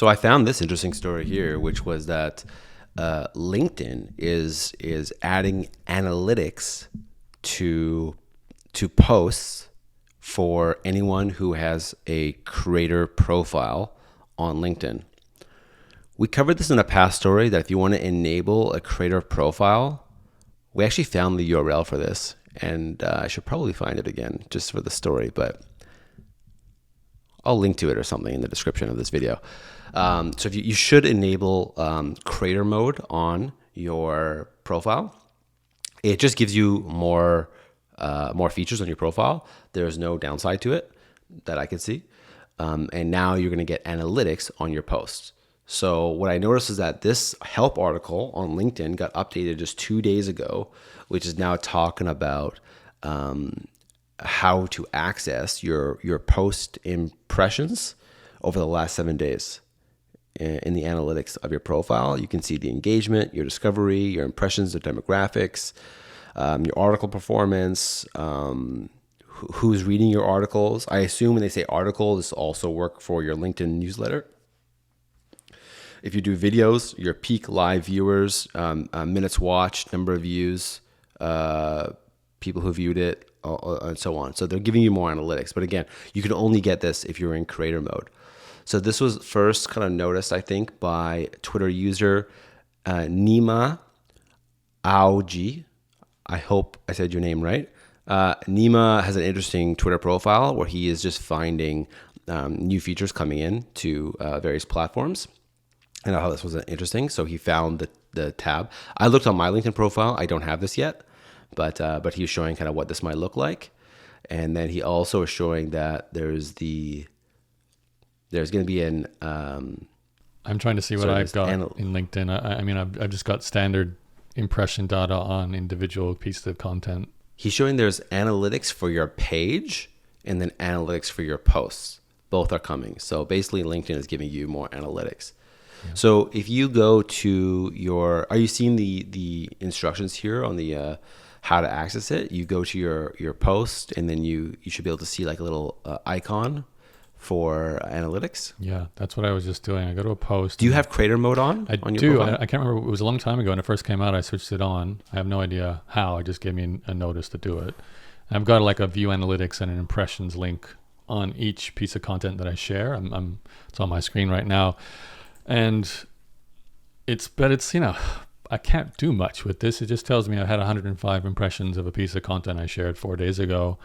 So I found this interesting story here, which was that LinkedIn is adding analytics to posts for anyone who has a creator profile on LinkedIn. We covered this in a past story that if you want to enable a creator profile, we actually found the URL for this, and I should probably find it again just for the story, but I'll link to it or something in the description of this video. So if you should enable creator mode on your profile. It just gives you more features on your profile. There's no downside to it that I can see. And now you're going to get analytics on your posts. So what I noticed is that this help article on LinkedIn got updated just 2 days ago, which is now talking about how to access your post impressions over the last 7 days. In the analytics of your profile, you can see the engagement, your discovery, your impressions, the demographics, your article performance, who's reading your articles. I assume when they say article, this also work for your LinkedIn newsletter. If you do videos, your peak live viewers, minutes watched, number of views, people who viewed it, and so on. So they're giving you more analytics. But again, you can only get this if you're in creator mode. So this was first kind of noticed, I think, by Twitter user Nima Aoji. I hope I said your name right. Nima has an interesting Twitter profile where he is just finding new features coming in to various platforms. And I thought this was interesting. So he found the tab. I looked on my LinkedIn profile. I don't have this yet, but he was showing kind of what this might look like. And then he also is showing that there's going to be an... I'm trying to see what I've got in LinkedIn. I mean, I've just got standard impression data on individual pieces of content. He's showing there's analytics for your page and then analytics for your posts. Both are coming. So basically LinkedIn is giving you more analytics. Yeah. So if you go to your... Are you seeing the instructions here on the how to access it? You go to your post and then you should be able to see like a little icon for analytics. Yeah, that's what I was just doing. I go to a post. Do you have creator mode on? I do. I can't remember. It was a long time ago when it first came out. I switched it on. I have no idea how. It just gave me a notice to do it. And I've got like a view analytics and an impressions link on each piece of content that I share. It's on my screen right now, and it's I can't do much with this. It just tells me I had 105 impressions of a piece of content I shared 4 days ago.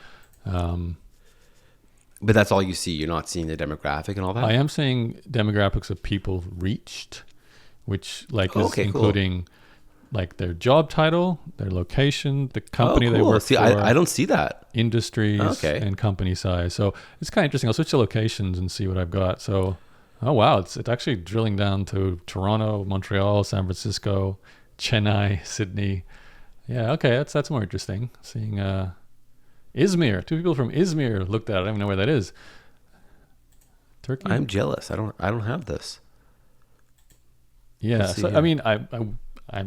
But that's all you see. You're not seeing the demographic and all that? I am seeing demographics of people reached, which is including like their job title, their location, the company they work for. I don't see that. Industries and company size. So it's kind of interesting. I'll switch to locations and see what I've got. So, oh wow, it's actually drilling down to Toronto, Montreal, San Francisco, Chennai, Sydney. Yeah, okay, that's more interesting. Seeing Izmir. 2 people from Izmir looked at it. I don't even know where that is. Turkey. I'm jealous. I don't have this. Yeah. So I mean, I'm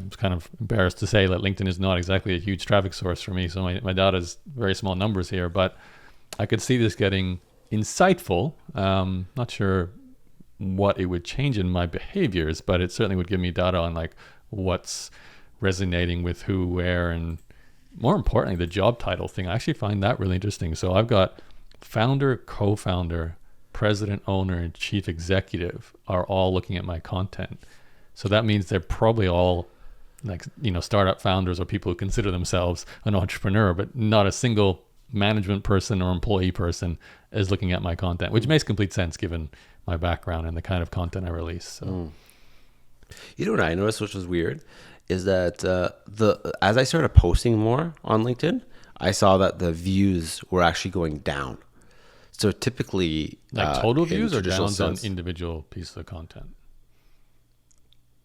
kind of embarrassed to say that LinkedIn is not exactly a huge traffic source for me. So my data is very small numbers here, but I could see this getting insightful. Not sure what it would change in my behaviors, but it certainly would give me data on like what's resonating with who, where, and more importantly, the job title thing. I actually find that really interesting. So I've got founder, co-founder, president, owner, and chief executive are all looking at my content. So that means they're probably all like, startup founders or people who consider themselves an entrepreneur, but not a single management person or employee person is looking at my content, which makes complete sense given my background and the kind of content I release. So. You know what I noticed, which was weird, is that as I started posting more on LinkedIn, I saw that the views were actually going down. So typically, like total views or down on individual pieces of content?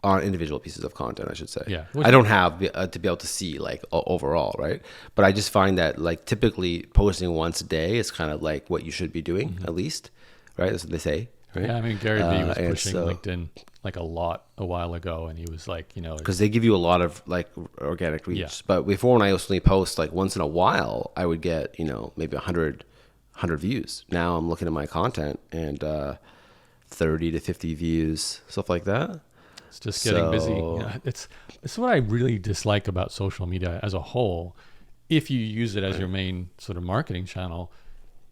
On individual pieces of content, I should say. Yeah, I don't have to be able to see like overall, right? But I just find that like typically posting once a day is kind of like what you should be doing at least, right? That's what they say. Right? Yeah, I mean Gary Vee was pushing LinkedIn like a lot a while ago, and he was like, because they give you a lot of like organic reach. Yeah. But before, when I only post like once in a while, I would get maybe 100 views. Now I'm looking at my content and 30 to 50 views, stuff like that. It's just getting busy. It's what I really dislike about social media as a whole. If you use it as your main sort of marketing channel,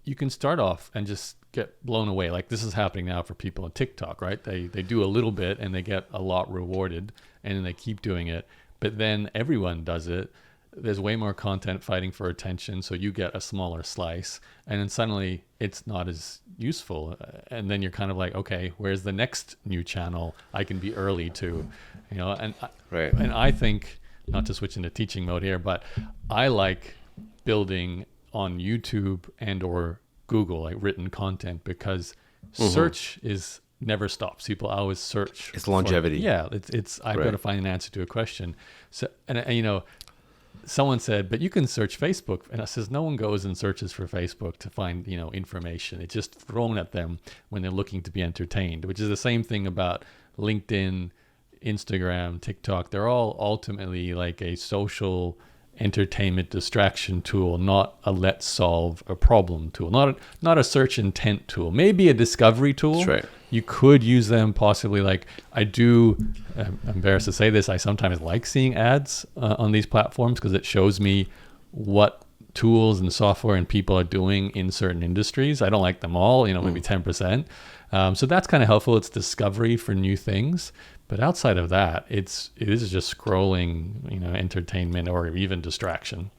you can start off and just get blown away. Like this is happening now for people on TikTok, right? They do a little bit and they get a lot rewarded, and then they keep doing it. But then everyone does it. There's way more content fighting for attention, so you get a smaller slice, and then suddenly it's not as useful. And then you're kind of like, okay, where's the next new channel I can be early to, And and I think, not to switch into teaching mode here, but I like building on YouTube and or Google, like written content, because search is never stops. People always search. It's longevity. I've got to find an answer to a question. So, and someone said, but you can search Facebook. And I says, no one goes and searches for Facebook to find, information. It's just thrown at them when they're looking to be entertained, which is the same thing about LinkedIn, Instagram, TikTok. They're all ultimately like a social entertainment distraction tool, not a let's solve a problem tool, not a search intent tool, maybe a discovery tool. That's right. You could use them possibly. Like I do, I'm embarrassed to say this, I sometimes like seeing ads on these platforms because it shows me what tools and software and people are doing in certain industries. I don't like them all, maybe 10%. So that's kind of helpful. It's discovery for new things. But outside of that, it is just scrolling, entertainment or even distraction.